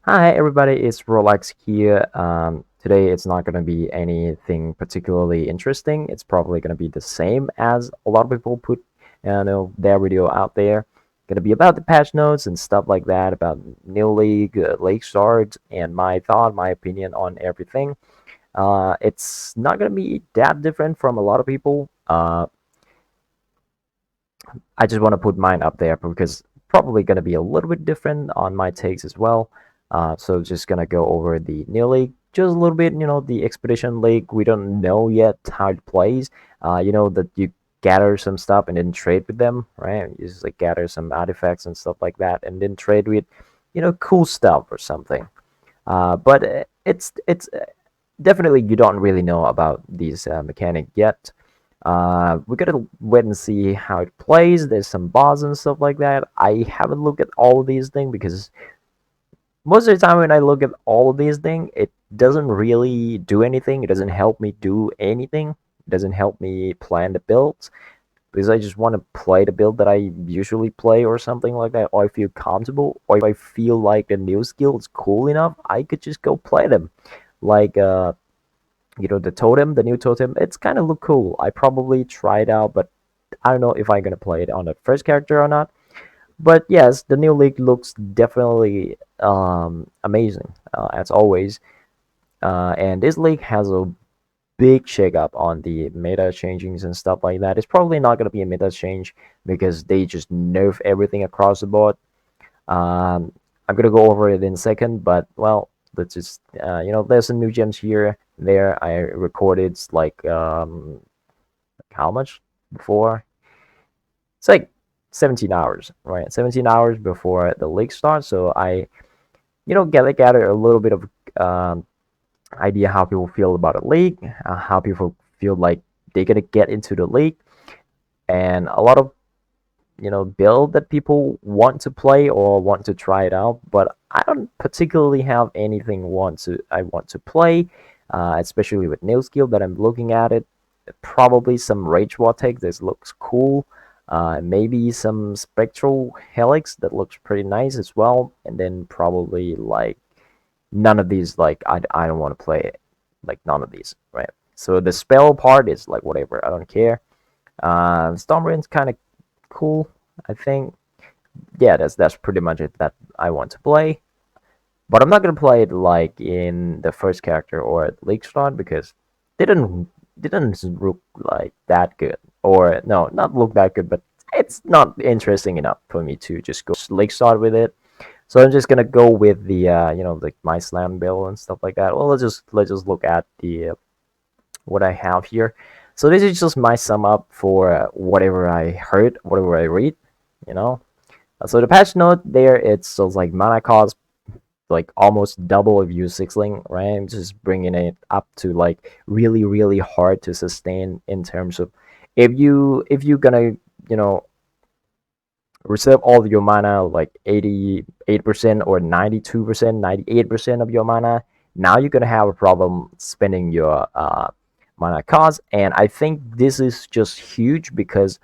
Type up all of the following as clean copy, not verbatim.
Hi everybody, it's Rolex here. Today it's not going to be anything particularly interesting. It's probably going to be the same as a lot of people put their video out there. Going to be about the patch notes and stuff like that, about new league, league starts, and my thought, my opinion on everything. It's not going to be that different from a lot of people. I just want to put mine up there because probably going to be a little bit different on my takes as well. So just gonna go over the new league just a little bit. The expedition league. We don't know yet how it plays. That you gather some stuff and then trade with them, right? You just like gather some artifacts and stuff like that, and then trade with, cool stuff or something. But it's definitely you don't really know about these mechanic yet. We gotta wait and see how it plays. There's some bosses and stuff like that. I haven't looked at all of these things because most of the time when I look at all of these things, it doesn't really do anything. It doesn't help me do anything. It doesn't help me plan the builds because I just want to play the build that I usually play or something like that, or I feel comfortable, or if I feel like the new skill is cool enough, I could just go play them. Like the totem, the new totem, it's kind of look cool. I probably try it out, but I don't know if I'm gonna play it on the first character or not. But yes, the new league looks definitely amazing as always. And this league has a big shakeup on the meta changings and stuff like that. It's probably not going to be a meta change because they just nerf everything across the board. I'm going to go over it in a second, but well, let's just there's some new gems here. There, I recorded like how much before? It's like 17 hours, right? 17 hours before the league starts. So I, gather a little bit of um, idea how people feel about a league, how people feel like they're gonna get into the league, and a lot of build that people want to play or want to try it out. But I don't particularly have anything I want to play, especially with new skill that I'm looking at it. Probably some rage vortex. This looks cool. Maybe some spectral helix that looks pretty nice as well, and then probably like none of these. Like I don't want to play it. Like none of these, right? So the spell part is like whatever. I don't care. Stormwind's kind of cool. I think. Yeah, that's pretty much it that I want to play. But I'm not gonna play it like in the first character or at League Start because they didn't look like that good. Or no, not look that good, but it's not interesting enough for me to just go League Start with it. So I'm just gonna go with the like my slam build and stuff like that. Well, let's just look at the what I have here. So this is just my sum up for whatever I heard, whatever I read. You know. So the patch note there, it's so like mana cost like almost double of you sixling, right? I'm just bringing it up to like really hard to sustain in terms of if you gonna reserve all of your mana like 88% or 92%, 98% of your mana. Now you're gonna have a problem spending your mana cost, and I think this is just huge because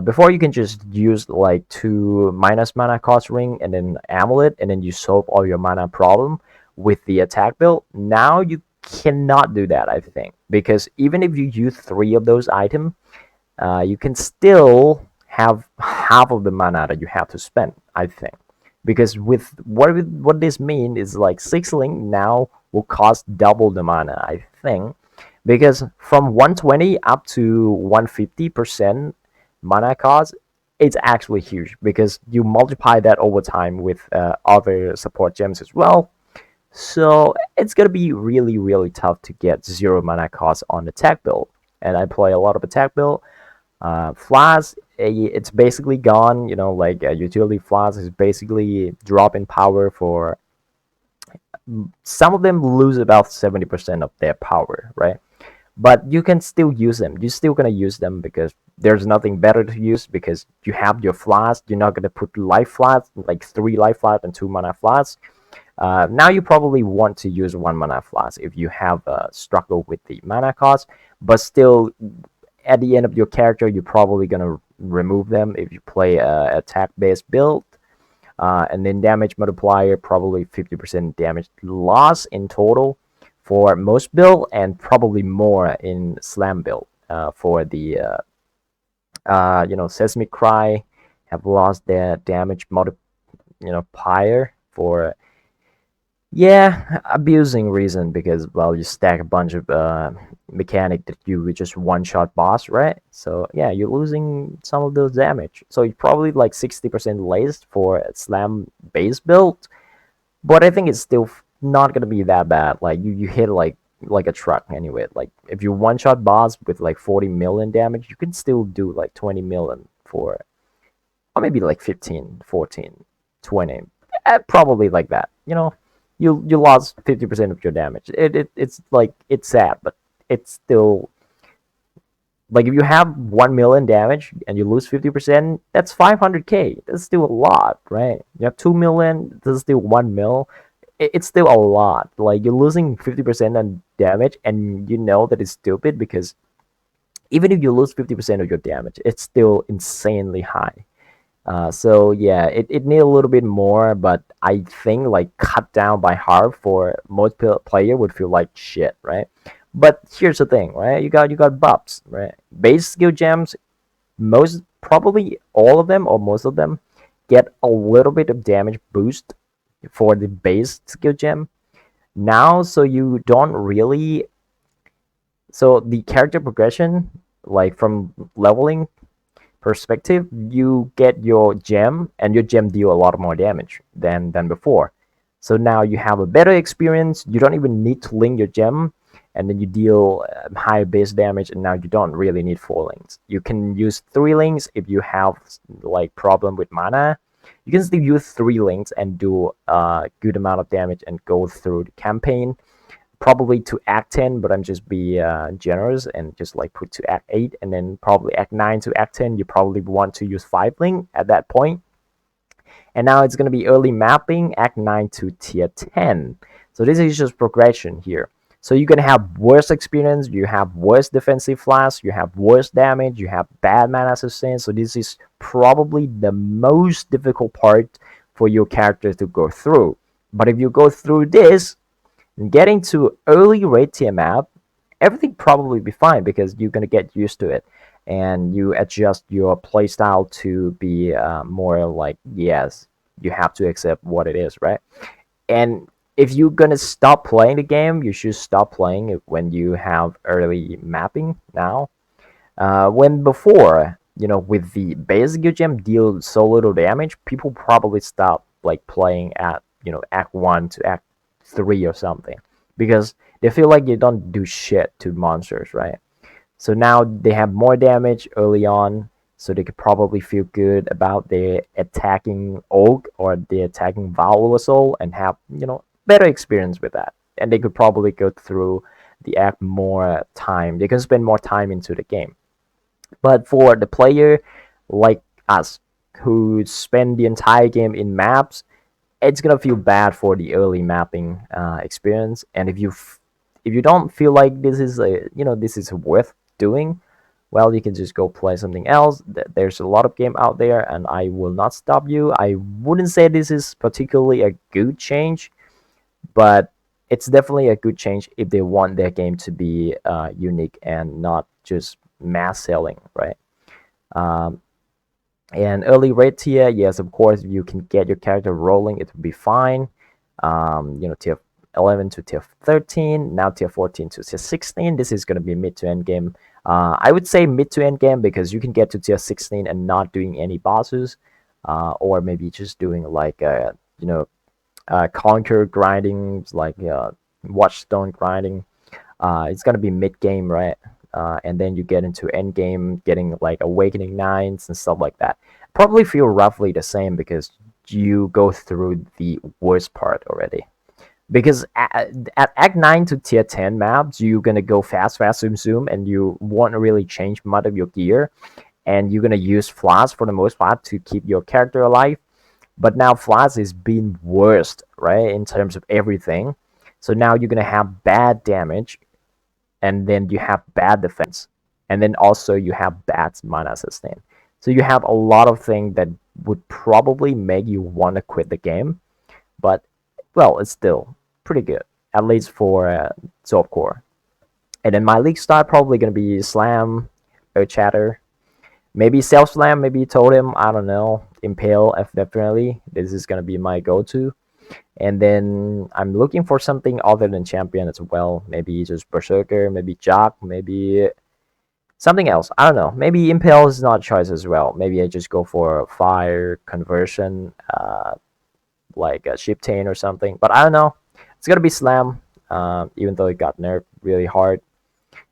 before you can just use like two minus mana cost ring and then amulet, and then you solve all your mana problem with the attack build. Now you cannot do that, I think, because even if you use three of those items, you can still have half of the mana that you have to spend, I think. Because with what this means is like six link now will cost double the mana, I think. Because from 120 up to 150% mana cost, it's actually huge because you multiply that over time with other support gems as well. So it's gonna be really tough to get zero mana cost on attack build. And I play a lot of attack build. Flash, it's basically gone. Like utility flash is basically drop in power for some of them lose about 70% of their power, right? But you can still use them. You're still gonna use them because there's nothing better to use because you have your flash. You're not gonna put life flash, like three life flash and two mana flash. Now you probably want to use one mana flash if you have a struggle with the mana cost, but still at the end of your character you're probably gonna remove them if you play a attack based build. And then damage multiplier, probably 50% damage loss in total for most build, and probably more in slam build. For the Sesame Cry have lost their damage multiplier for, yeah, abusing reason, because, well, you stack a bunch of mechanic that you would just one-shot boss, right? So yeah, you're losing some of those damage. So you're probably like 60% laced for a slam base build, but I think it's still not gonna be that bad. Like you hit like a truck anyway. Like if you one-shot boss with like 40 million damage, you can still do like 20 million for, or maybe like 15, 14, 20, probably like that. You lost 50% of your damage. It's like, it's sad, but it's still like, if you have 1 million damage and you lose 50%, that's 500k. That's still a lot, right? You have 2 million, that's still 1 mil. It's still a lot. Like, you're losing 50% on damage, and you know that it's stupid, because even if you lose 50% of your damage, it's still insanely high. So yeah, it need a little bit more, but I think like cut down by half for most player would feel like shit, right? But here's the thing, right? You got buffs, right? Base skill gems, most, probably all of them or most of them, get a little bit of damage boost for the base skill gem now, so you don't really, so the character progression, like from leveling perspective, you get your gem, and your gem deal a lot more damage than before. So now you have a better experience. You don't even need to link your gem, and then you deal higher base damage, and now you don't really need 4 links. You can use 3 links if you have like problem with mana. You can still use 3 links and do a good amount of damage and go through the campaign, probably to Act 10, but I'm just be generous and just like put to Act 8, and then probably Act 9 to Act 10. You probably want to use 5 link at that point. And now it's going to be early mapping, Act 9 to Tier 10. So this is just progression here. So you're going to have worse experience, you have worse defensive flash, you have worse damage, you have bad mana sustain. So this is probably the most difficult part for your character to go through. But if you go through this, getting to early rate tier map, everything probably be fine, because you're gonna get used to it, and you adjust your playstyle to be more like, yes, you have to accept what it is, right? And if you're gonna stop playing the game, you should stop playing it when you have early mapping now. When before, with the basic gem deal so little damage, people probably stop like playing at Act 1 to Act 3 or something, because they feel like you don't do shit to monsters, right? So now they have more damage early on, so they could probably feel good about their attacking Oak or the attacking Soul, and have better experience with that, and they could probably go through the act more time. They can spend more time into the game. But for the player like us, who spend the entire game in maps, it's gonna feel bad for the early mapping experience. And if you don't feel like this is worth doing, well, you can just go play something else. There's a lot of game out there, and I will not stop you. I wouldn't say this is particularly a good change, but it's definitely a good change if they want their game to be unique and not just mass selling, right? um, and early rate tier, yes, of course, you can get your character rolling, it will be fine. Tier 11 to tier 13, now tier 14 to tier 16. This is going to be mid to end game. I would say mid to end game, because you can get to tier 16 and not doing any bosses, or maybe just doing like conquer grinding, like watchstone grinding. It's going to be mid game, right? And then you get into end game, getting like awakening 9s and stuff like that. Probably feel roughly the same, because you go through the worst part already. Because at Act 9 to Tier 10 maps, you're gonna go fast, zoom, zoom, and you won't really change much of your gear, and you're gonna use flash for the most part to keep your character alive. But now flash is being worst, right, in terms of everything. So now you're gonna have bad damage, and then you have bad defense, and then also you have bad mana sustain. So you have a lot of things that would probably make you want to quit the game. But well, it's still pretty good, at least for softcore. And then my league style probably gonna be Slam, Earth Chatter, maybe Self Slam, maybe Totem. I don't know. Impale, definitely. This is gonna be my go-to. And then I'm looking for something other than champion as well. Maybe just Berserker, maybe Jock, maybe something else. I don't know. Maybe Impale is not a choice as well. Maybe I just go for fire conversion, like a Shiptane or something. But I don't know. It's gonna be Slam, even though it got nerfed really hard.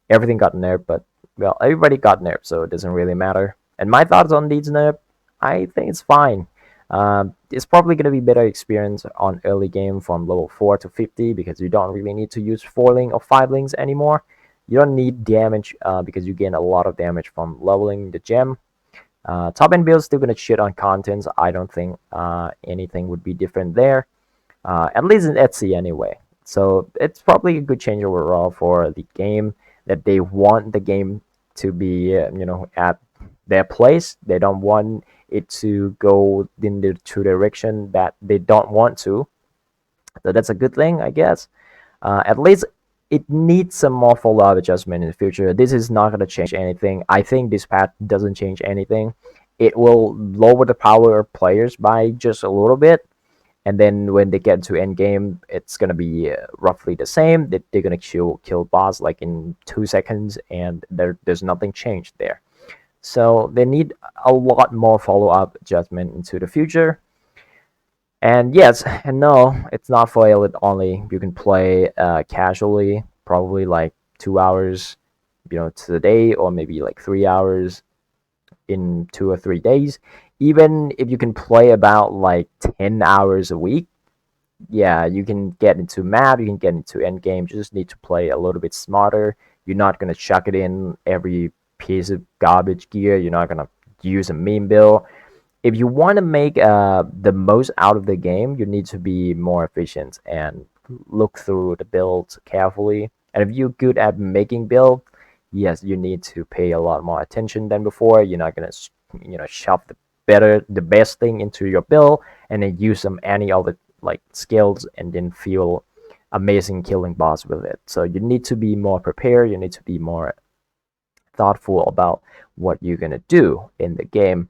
Everything got nerfed, but well, everybody got nerfed, so it doesn't really matter. And my thoughts on these nerfs, I think it's fine. It's probably going to be better experience on early game from level 4 to 50 because you don't really need to use 4 link or 5 links anymore. You don't need damage because you gain a lot of damage from leveling the gem. Top end build still going to shit on contents. I don't think anything would be different there, at least in Etsy anyway. So it's probably a good change overall for the game, that they want the game to be at their place. They don't want it to go in the true direction that they don't want to. So that's a good thing, I guess. At least it needs some more follow-up adjustment in the future. This is not going to change anything. I think this patch doesn't change anything. It will lower the power of players by just a little bit, and then when they get to end game, it's gonna be roughly the same. They're gonna kill boss like in 2 seconds, and there's nothing changed there. So they need a lot more follow-up adjustment into the future. And yes and no, it's not for elite only. You can play casually, probably like 2 hours, to the day, or maybe like 3 hours in 2 or 3 days. Even if you can play about like 10 hours a week, yeah, you can get into map, you can get into end game. You just need to play a little bit smarter. You're not gonna chuck it in every piece of garbage gear. You're not gonna use a meme build. If you want to make the most out of the game, you need to be more efficient and look through the builds carefully. And if you're good at making build, yes, you need to pay a lot more attention than before. You're not gonna shove the best thing into your build and then use some any other like skills and then feel amazing killing boss with it. So you need to be more prepared. You need to be more thoughtful about what you're gonna do in the game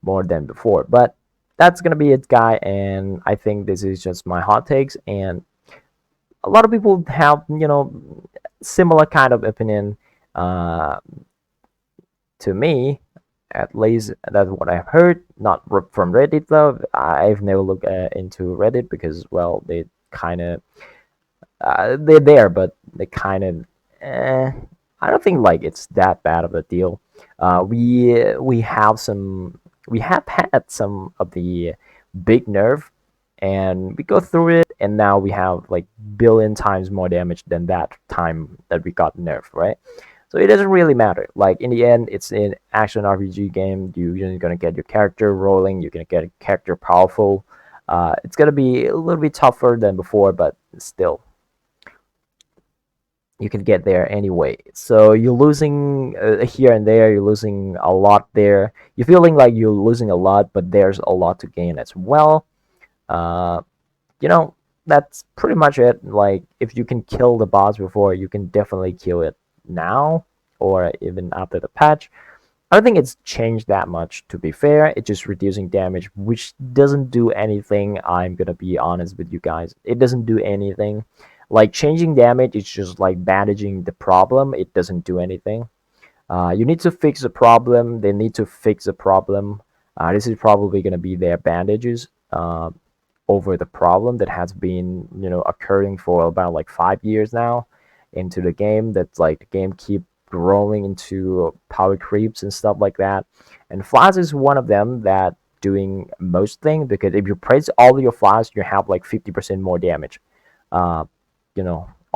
more than before. But that's gonna be it, guy. And I think this is just my hot takes. And a lot of people have similar kind of opinion to me. At least that's what I've heard. Not from Reddit though. I've never looked into Reddit because, well, they kind of they're there, but they kind of. I don't think like it's that bad of a deal. We have had some of the big nerf, and we go through it, and now we have like billion times more damage than that time that we got nerfed, right? So it doesn't really matter. Like in the end, it's an action RPG game. You're gonna get your character rolling. You're gonna get a character powerful. It's gonna be a little bit tougher than before, but still, you can get there anyway. So you're losing here and there. You're losing a lot there. You're feeling like you're losing a lot, but there's a lot to gain as well. Uh, that's pretty much it. Like if you can kill the boss before, you can definitely kill it now or even after the patch. I don't think it's changed that much, to be fair. It's just reducing damage, which doesn't do anything. I'm gonna be honest with you guys. It doesn't do anything. Like changing damage is just like bandaging the problem. It doesn't do anything. You need to fix the problem. They need to fix the problem. This is probably gonna be their bandages over the problem that has been occurring for about like 5 years now into the game. That's like the game keep growing into power creeps and stuff like that, and flash is one of them that doing most things, because if you praise all of your flash, you have like 50% more damage, or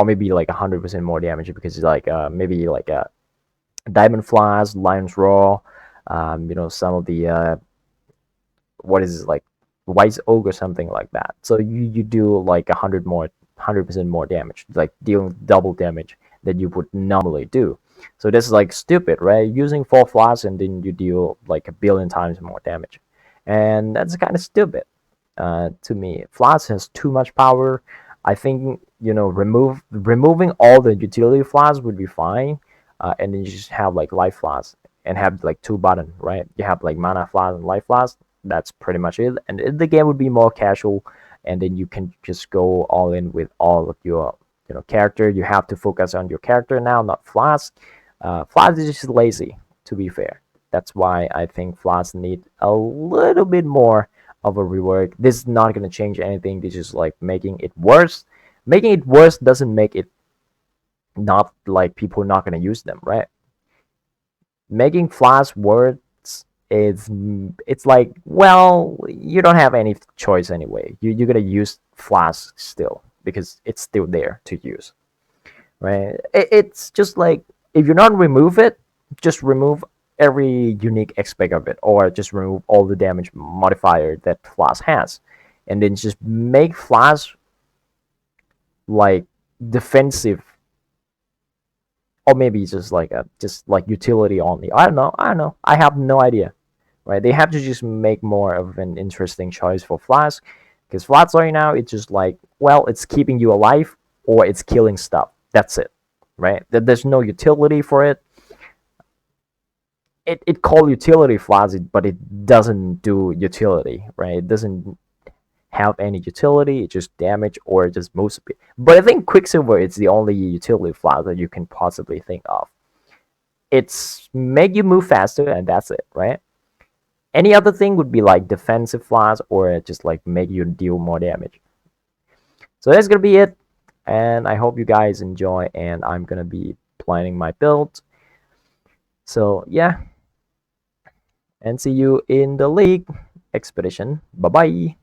maybe like 100% more damage, because it's like maybe like a diamond flash, lion's roar, some of the what is it, like Wise Oak or something like that. So you do like 100% more damage, like dealing double damage that you would normally do. So this is like stupid, right? Using 4 flash and then you deal like a billion times more damage. and that's kind of stupid to me. Flask has too much power. I think removing all the utility flasks would be fine, and then you just have like life flasks and have like two button, right? You have like mana flask and life flask. That's pretty much it. And the game would be more casual, and then you can just go all in with all of your character. You have to focus on your character now, not flask. Flask is just lazy, to be fair. That's why I think flask need a little bit more of a rework. This is not going to change anything. This is like making it worse. Making it worse doesn't make it not like people are not going to use them, right? Making flash words is it's like, well, you don't have any choice anyway. You're going to use flash still because it's still there to use, right? It's just like, if you're not remove it, just remove every unique aspect of it, or just remove all the damage modifier that Flash has, and then just make Flash like defensive, or maybe just like a just like utility only. I don't know. I don't know. I have no idea. Right? They have to just make more of an interesting choice for Flash, because Flash right now it's just like, well, it's keeping you alive or it's killing stuff. That's it. Right? There's no utility for it. It called utility Flash, but it doesn't do utility, right? It doesn't have any utility. It just damage or just moves a bit. But I think Quicksilver is the only utility Flash that you can possibly think of. It's make you move faster, and that's it, right? Any other thing would be like defensive Flash, or just like make you deal more damage. So that's gonna be it, and I hope you guys enjoy. And I'm gonna be planning my build. So yeah, and see you in the league expedition. Bye bye.